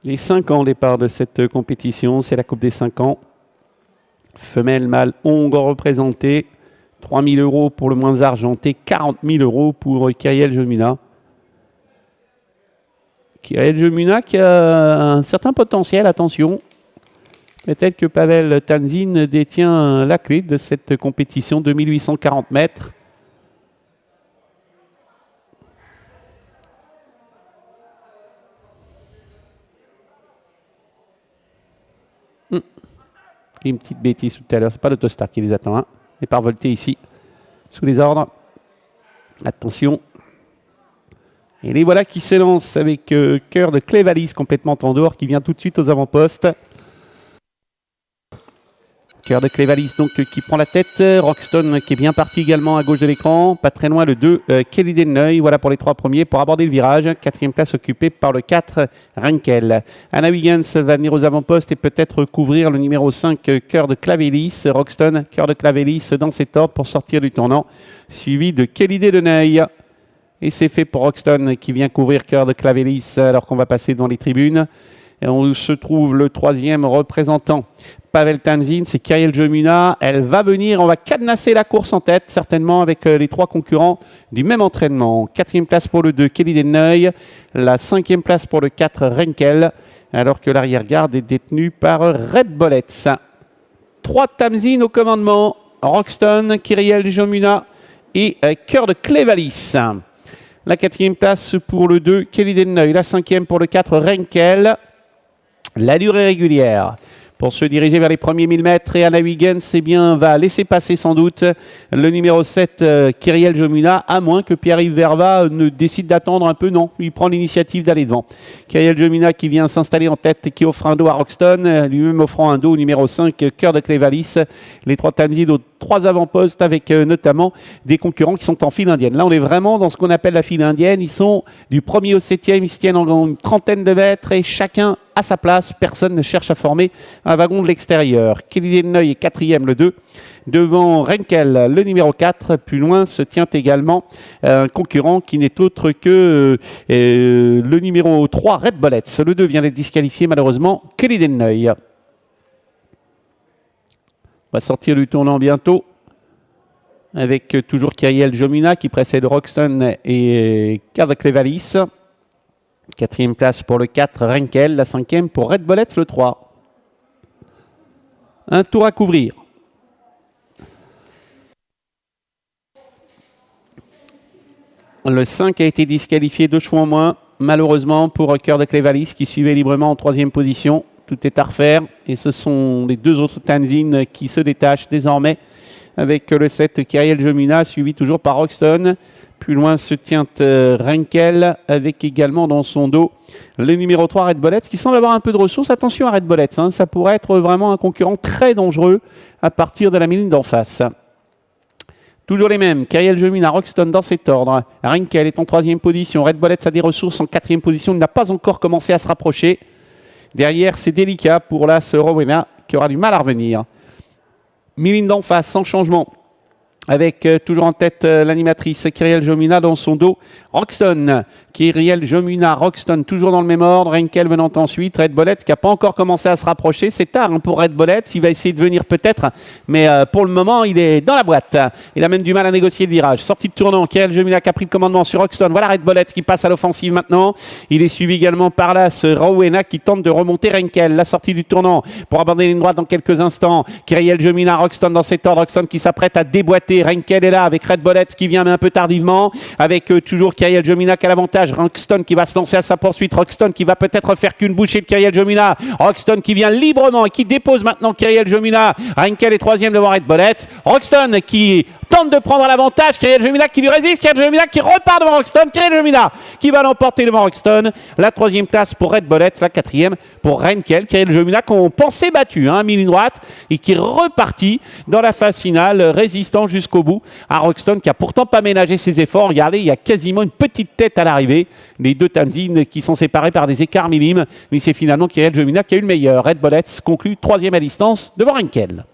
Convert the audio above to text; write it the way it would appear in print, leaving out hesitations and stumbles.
Les 5 ans au départ de cette compétition, c'est la Coupe des 5 ans. Femelle, mâle, ongle représenté. 3 000 € pour le moins argenté, 40 000 € pour Kyriel Jomuna. Kyriel Jomuna qui a un certain potentiel, attention. Peut-être que Pavel Tanzin détient la clé de cette compétition de 1840 mètres. Une petite bêtise tout à l'heure, c'est pas l'autostar qui les attend. Hein. Et par volté ici, sous les ordres. Attention. Et les voilà qui s'élancent avec Cœur de Clévalis complètement en dehors, qui vient tout de suite aux avant-postes. Cœur de Clévalis donc qui prend la tête. Roxton qui est bien parti également à gauche de l'écran. Pas très loin le 2, Kelly Deneuil. Voilà pour les 3 premiers pour aborder le virage. 4e place occupée par le 4, Renkel. Anna Wiggins va venir aux avant-postes et peut-être couvrir le numéro 5, Cœur de Clavelis. Roxton, Cœur de Clavelis dans ses torts pour sortir du tournant. Suivi de Kelly Deneuil. Et c'est fait pour Roxton qui vient couvrir Cœur de Clavelis alors qu'on va passer dans les tribunes. Et on se trouve le 3e représentant. Pavel Tanzin, c'est Kyriel Jomuna. Elle va venir, on va cadenasser la course en tête, certainement avec les 3 concurrents du même entraînement. 4e place pour le 2, Kelly Deneuil. La 5e place pour le 4, Renkel. Alors que l'arrière-garde est détenue par Red Bullets. 3 Tanzin au commandement. Roxton, Kyriel Jomuna et Cœur de Clévalis. La 4e place pour le 2, Kelly Deneuil. La 5e pour le 4, Renkel. L'allure est régulière. Pour se diriger vers les premiers 1000 mètres, et Anna Wiggins va laisser passer sans doute le numéro 7, Kyriel Jomuna, à moins que Pierre-Yves Verva ne décide d'attendre un peu. Non, il prend l'initiative d'aller devant. Kyriel Jomuna qui vient s'installer en tête et qui offre un dos à Roxton, lui-même offrant un dos au numéro 5, Cœur de Clévalis. Les 3 Tanzid aux 3 avant-postes avec notamment des concurrents qui sont en file indienne. Là, on est vraiment dans ce qu'on appelle la file indienne. Ils sont du 1er au 7e, ils se tiennent en une trentaine de mètres et chacun à sa place. Personne ne cherche à former un wagon de l'extérieur. Kelly Deneuil est 4e, le 2. Devant Renkel, le numéro 4. Plus loin se tient également un concurrent qui n'est autre que le numéro 3, Red Bullets. Le 2 vient d'être disqualifié malheureusement. Kelly Deneuil va sortir du tournant bientôt. Avec toujours Kyriel Jomuna qui précède Roxton et Cœur de Clévalis. 4e place pour le 4, Renkel. La 5e pour Red Bullets, le 3. Un tour à couvrir. Le 5 a été disqualifié 2 chevaux en moins, malheureusement pour Cœur de Clévalis qui suivait librement en 3e position. Tout est à refaire et ce sont les 2 autres Tanzin qui se détachent désormais avec le 7, Kyriel Jomuna, suivi toujours par Roxton. Plus loin se tient Renkel avec également dans son dos le numéro 3, Red Bullets, qui semble avoir un peu de ressources. Attention à Red Bullets, hein, ça pourrait être vraiment un concurrent très dangereux à partir de la ligne d'en face. Toujours les mêmes, Kyriel Jomuna, Roxton dans cet ordre. Renkel est en 3e position, Red Bullets a des ressources en 4e position, il n'a pas encore commencé à se rapprocher. Derrière, c'est délicat pour la Rowena qui aura du mal à revenir. Mille d'en face, sans changement. Avec toujours en tête l'animatrice Kyriel Jomuna dans son dos. Roxton, Kyriel Jomuna, Roxton, toujours dans le même ordre. Renkel venant ensuite. Red Bullets qui n'a pas encore commencé à se rapprocher. C'est tard hein, pour Red Bullets. Il va essayer de venir peut-être. Mais pour le moment, il est dans la boîte. Il a même du mal à négocier le virage. Sortie de tournant. Kyriel Jomuna qui a pris le commandement sur Roxton. Voilà Red Bullets qui passe à l'offensive maintenant. Il est suivi également par là ce Rowena qui tente de remonter Renkel. La sortie du tournant pour aborder une droite dans quelques instants. Kyriel Jomuna, Roxton dans cet ordre. Roxton qui s'apprête à déboîter. Renkel est là avec Red Bullets qui vient mais un peu tardivement. Avec toujours Kyriel Jomuna qui a l'avantage. Roxton qui va se lancer à sa poursuite. Roxton qui va peut-être faire qu'une bouchée de Kyriel Jomuna. Roxton qui vient librement et qui dépose maintenant Kyriel Jomuna. Renkel est 3e devant Red Bullets. Roxton qui tente de prendre l'avantage. Kyriel Jomuna qui lui résiste. Kyriel Jomuna qui repart devant Roxton. Kyriel Jomuna qui va l'emporter devant Roxton. La 3e place pour Red Bullets. La 4e pour Renkel. Kyriel Jomuna qu'on pensait battu, hein, mi-ligne droite et qui est reparti dans la phase finale, résistant jusqu'au bout à Roxton qui a pourtant pas ménagé ses efforts. Regardez, il y a quasiment une petite tête à l'arrivée. Les 2 Tanzin qui sont séparés par des écarts minimes. Mais c'est finalement Kyriel Jomuna qui a eu le meilleur. Red Bullets conclut 3e à distance devant Renkel.